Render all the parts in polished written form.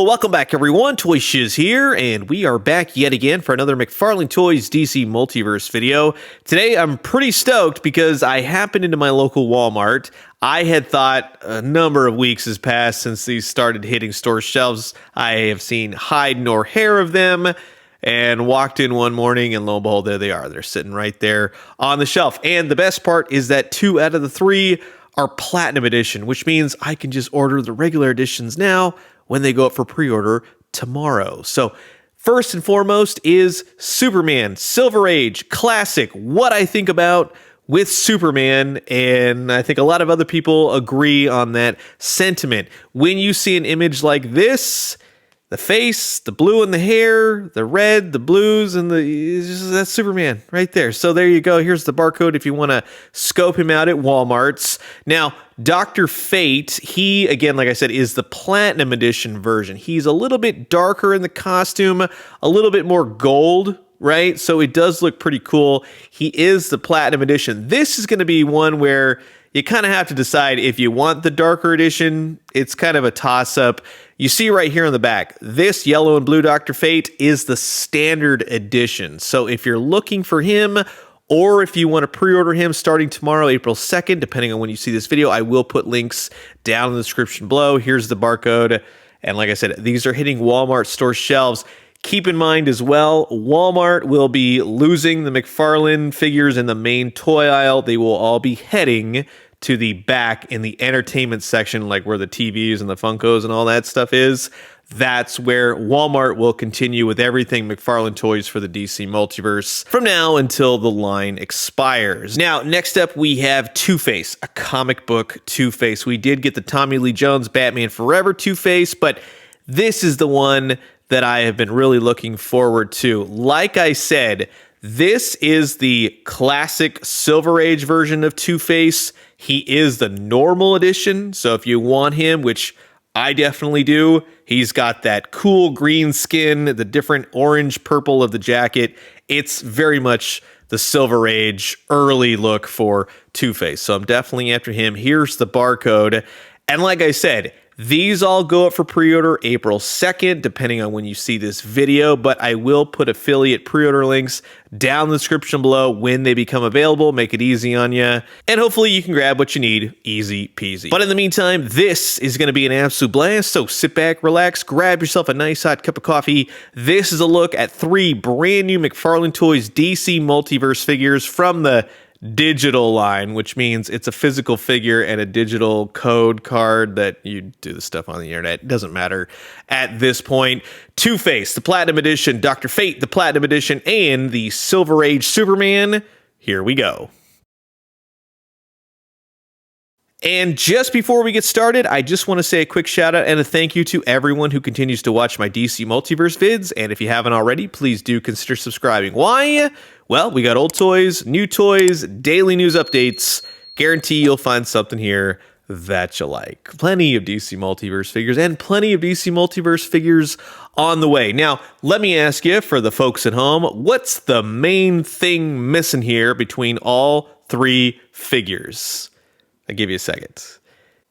Yo, welcome back everyone, Toy Shiz here, and we are back yet again for another McFarlane Toys DC Multiverse video. Today I'm pretty stoked because I happened into my local Walmart. I had thought a number of weeks has passed since these started hitting store shelves. I have seen hide nor hair of them, and walked in one morning and lo and behold, there they are. They're sitting right there on the shelf. And the best part is that 2 out of the 3 are Platinum Edition, which means I can just order the regular editions now when they go up for pre-order tomorrow. So first and foremost is Superman Silver Age Classic. What I think about with Superman, and I think a lot of other people agree on that sentiment. When you see an image like this, the face, the blue in the hair, the red, the blues, and that's Superman right there. So there you go. Here's the barcode if you want to scope him out at Walmart's. Now, Dr. Fate, he, again, like I said, is the Platinum Edition version. He's a little bit darker in the costume, a little bit more gold, right? So it does look pretty cool. He is the Platinum Edition. This is going to be one where you kind of have to decide if you want the darker edition. It's kind of a toss-up. You see right here on the back, this yellow and blue Dr. Fate is the standard edition. So if you're looking for him, or if you want to pre-order him starting tomorrow, April 2nd, depending on when you see this video, I will put links down in the description below. Here's the barcode. And like I said, these are hitting Walmart store shelves. Keep in mind as well, Walmart will be losing the McFarlane figures in the main toy aisle. They will all be heading to the back in the entertainment section, like where the TVs and the Funkos and all that stuff is. That's where Walmart will continue with everything McFarlane Toys for the DC Multiverse from now until the line expires. Now, next up, we have Twoface, a comic book Twoface. We did get the Tommy Lee Jones Batman Forever Twoface, but this is the one that I have been really looking forward to. Like I said, this is the classic Silver Age version of Twoface. He is the normal edition, so if you want him, which I definitely do, he's got that cool green skin, the different orange purple of the jacket. It's very much the Silver Age early look for Twoface, so I'm definitely after him. Here's the barcode, and like I said, these all go up for pre-order April 2nd, depending on when you see this video, but I will put affiliate pre-order links down in the description below when they become available. Make it easy on you, and hopefully you can grab what you need easy peasy. But in the meantime, this is going to be an absolute blast, so sit back, relax, grab yourself a nice hot cup of coffee. This is a look at 3 brand new McFarlane Toys DC Multiverse figures from the digital line, which means it's a physical figure and a digital code card that you do the stuff on the internet. It doesn't matter at this point. Twoface, the Platinum Edition, Dr. Fate, the Platinum Edition, and the Silver Age Superman. Here we go. And just before we get started, I just want to say a quick shout out and a thank you to everyone who continues to watch my DC Multiverse vids. And if you haven't already, please do consider subscribing. Why? Well, we got old toys, new toys, daily news updates. Guarantee you'll find something here that you like. Plenty of DC Multiverse figures and plenty of DC Multiverse figures on the way. Now, let me ask you, for the folks at home, what's the main thing missing here between all 3 figures? I'll give you a second.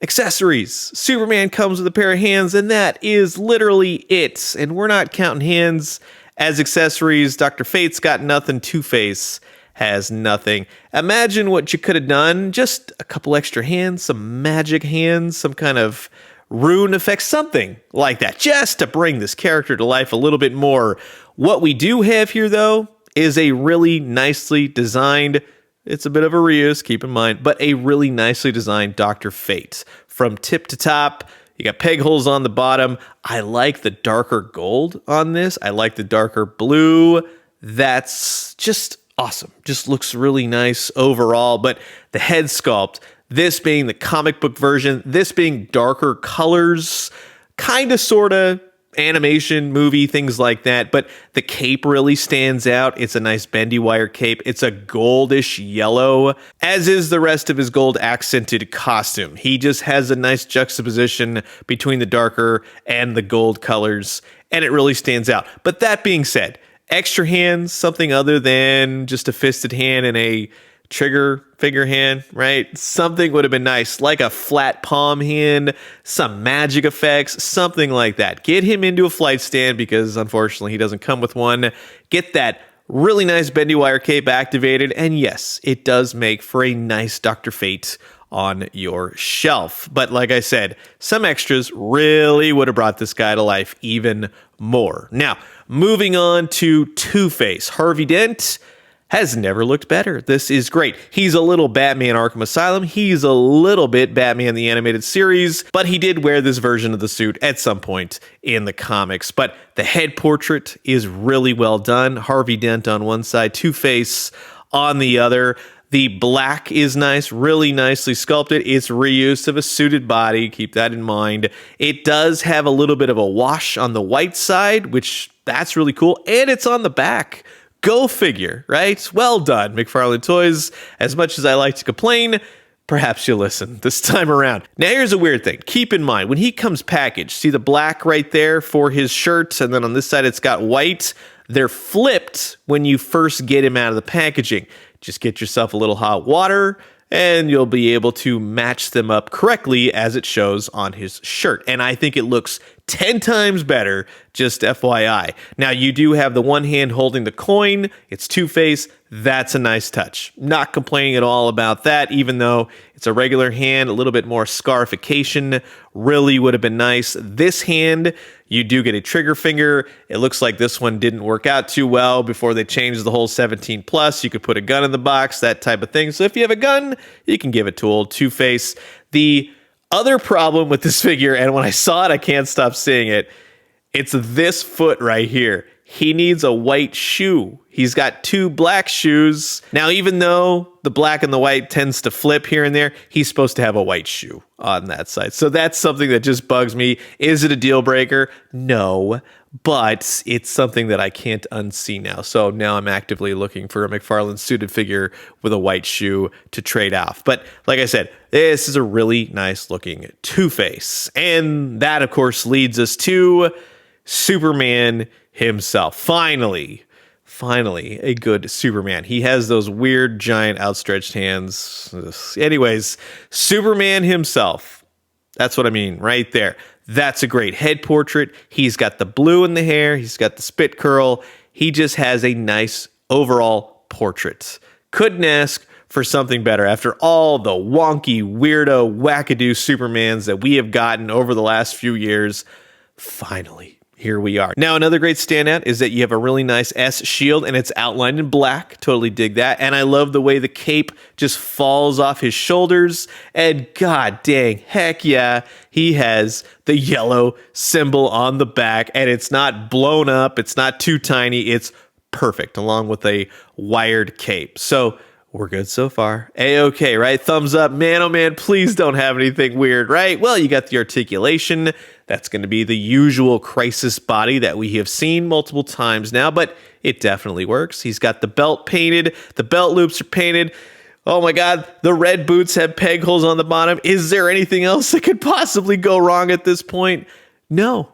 Accessories. Superman comes with a pair of hands, and that is literally it. And we're not counting hands as accessories. Dr. Fate's got nothing. Twoface has nothing. Imagine what you could have done. Just a couple extra hands, some magic hands, some kind of rune effect, something like that, just to bring this character to life a little bit more. What we do have here, though, is a really nicely designed, it's a bit of a reuse, keep in mind, but a really nicely designed Dr. Fate. From tip to top, you got peg holes on the bottom. I like the darker gold on this. I like the darker blue. That's just awesome. Just looks really nice overall. But the head sculpt, this being the comic book version, this being darker colors, kind of, sort of, animation, movie, things like that, but the cape really stands out. It's a nice bendy wire cape. It's a goldish yellow, as is the rest of his gold accented costume. He just has a nice juxtaposition between the darker and the gold colors, and it really stands out. But that being said, extra hands, something other than just a fisted hand and a trigger finger hand, right? Something would have been nice, like a flat palm hand, some magic effects, something like that. Get him into a flight stand because unfortunately he doesn't come with one. Get that really nice bendy wire cape activated, and yes, it does make for a nice Dr. Fate on your shelf. But like I said, some extras really would have brought this guy to life even more. Now, moving on to Two-Face. Harvey Dent has never looked better. This is great. He's a little Batman Arkham Asylum. He's a little bit Batman the Animated Series, but he did wear this version of the suit at some point in the comics. But the head portrait is really well done. Harvey Dent on one side, Two-Face on the other. The black is nice, really nicely sculpted. It's reuse of a suited body. Keep that in mind. It does have a little bit of a wash on the white side, which that's really cool. And it's on the back. Go figure, right? Well done, McFarlane Toys. As much as I like to complain, perhaps you'll listen this time around. Now, here's a weird thing. Keep in mind, when he comes packaged, see the black right there for his shirt, and then on this side it's got white. They're flipped when you first get him out of the packaging. Just get yourself a little hot water, and you'll be able to match them up correctly as it shows on his shirt. And I think it looks 10 times better, just FYI. Now, you do have the one hand holding the coin. It's Two-Face. That's a nice touch. Not complaining at all about that, even though it's a regular hand, a little bit more scarification really would have been nice. This hand, you do get a trigger finger. It looks like this one didn't work out too well before they changed the whole 17 plus. You could put a gun in the box, that type of thing. So if you have a gun, you can give it to old Two-Face. The other problem with this figure, and when I saw it, I can't stop seeing it, it's this foot right here. He needs a white shoe. He's got two black shoes. Now, even though the black and the white tends to flip here and there, he's supposed to have a white shoe on that side. So that's something that just bugs me. Is it a deal breaker? No, but it's something that I can't unsee now. So now I'm actively looking for a McFarlane suited figure with a white shoe to trade off. But like I said, this is a really nice looking Two-Face. And that, of course, leads us to Superman himself. Finally, a good Superman. He has those weird, giant, outstretched hands. Anyways, Superman himself. That's what I mean right there. That's a great head portrait. He's got the blue in the hair. He's got the spit curl. He just has a nice overall portrait. Couldn't ask for something better after all the wonky, weirdo, wackadoo Supermans that we have gotten over the last few years. Finally, here we are. Now, another great standout is that you have a really nice S shield and it's outlined in black. Totally dig that. And I love the way the cape just falls off his shoulders. And god dang, heck yeah, he has the yellow symbol on the back and it's not blown up. It's not too tiny. It's perfect along with a wired cape. So we're good so far. A-okay, right? Thumbs up. Man, oh man, please don't have anything weird, right? Well, you got the articulation. That's going to be the usual Crisis body that we have seen multiple times now, but it definitely works. He's got the belt painted. The belt loops are painted. Oh my God, the red boots have peg holes on the bottom. Is there anything else that could possibly go wrong at this point? No,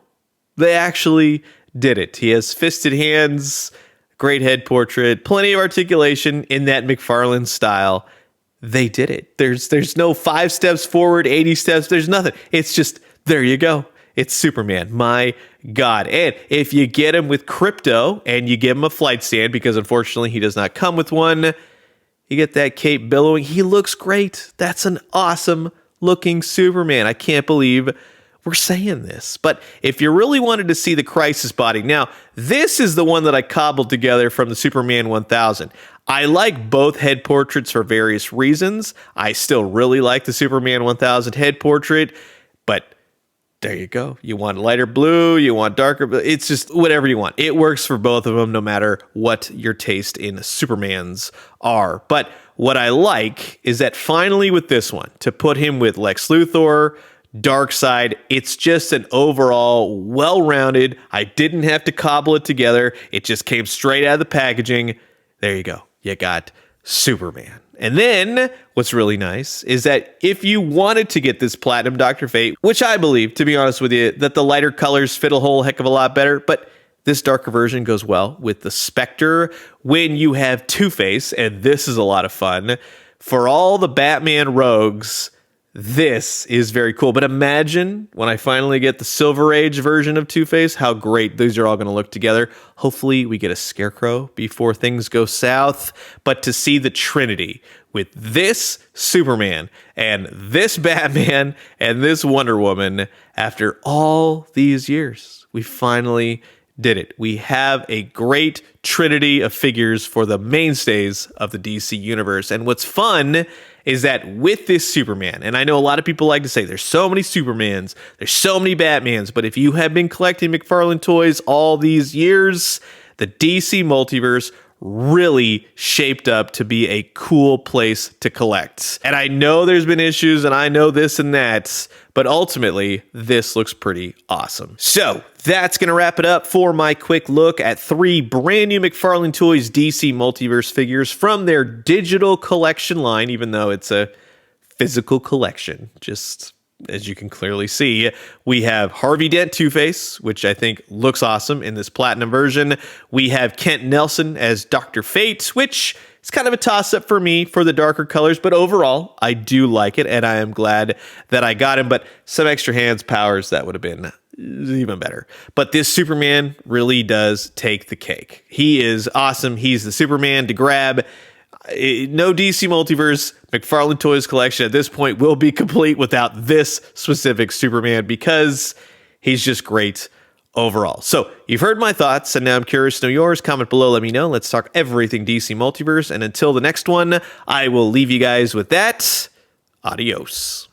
they actually did it. He has fisted hands, great head portrait, plenty of articulation in that McFarlane style. They did it. There's no 5 steps forward, 80 steps. There's nothing. It's just, there you go. It's Superman. My God. And if you get him with crypto and you give him a flight stand, because unfortunately he does not come with one, you get that cape billowing. He looks great. That's an awesome looking Superman. I can't believe we're saying this. But if you really wanted to see the Crisis body, now this is the one that I cobbled together from the Superman 1000. I like both head portraits for various reasons. I still really like the Superman 1000 head portrait, but there you go. You want lighter blue, you want darker blue. It's just whatever you want. It works for both of them, no matter what your taste in Supermans are. But what I like is that finally with this one, to put him with Lex Luthor, Darkseid, it's just an overall well-rounded. I didn't have to cobble it together. It just came straight out of the packaging. There you go. You got Superman. And then what's really nice is that if you wanted to get this Platinum Dr. Fate, which I believe, to be honest with you, that the lighter colors fit a whole heck of a lot better, but This darker version goes well with the Spectre when you have Two-Face, and this is a lot of fun. For all the Batman rogues, this is very cool. But imagine when I finally get the Silver Age version of Two-Face, how great these are all going to look together. Hopefully we get a Scarecrow before things go south. But to see the Trinity with this Superman and this Batman and this Wonder Woman after all these years, we finally did it. We have a great trinity of figures for the mainstays of the DC universe. And what's fun is that with this Superman, and I know a lot of people like to say there's so many Supermans, there's so many Batmans, but if you have been collecting McFarlane toys all these years, the DC Multiverse really shaped up to be a cool place to collect. And I know there's been issues and I know this and that, but ultimately this looks pretty awesome. So that's going to wrap it up for my quick look at 3 brand new McFarlane Toys DC Multiverse figures from their digital collection line, even though it's a physical collection, just as you can clearly see. We have Harvey Dent Two-Face, which I think looks awesome in this platinum version. We have Kent Nelson as Dr. Fate, which is kind of a toss-up for me for the darker colors, but overall, I do like it, and I am glad that I got him, but some extra hands powers, that would have been even better. But this Superman really does take the cake. He is awesome. He's the Superman to grab. No DC Multiverse McFarlane Toys collection at this point will be complete without this specific Superman because he's just great overall. So you've heard my thoughts, and now I'm curious to know yours. Comment below, let me know. Let's talk everything DC Multiverse, and until the next one, I will leave you guys with that. Adios.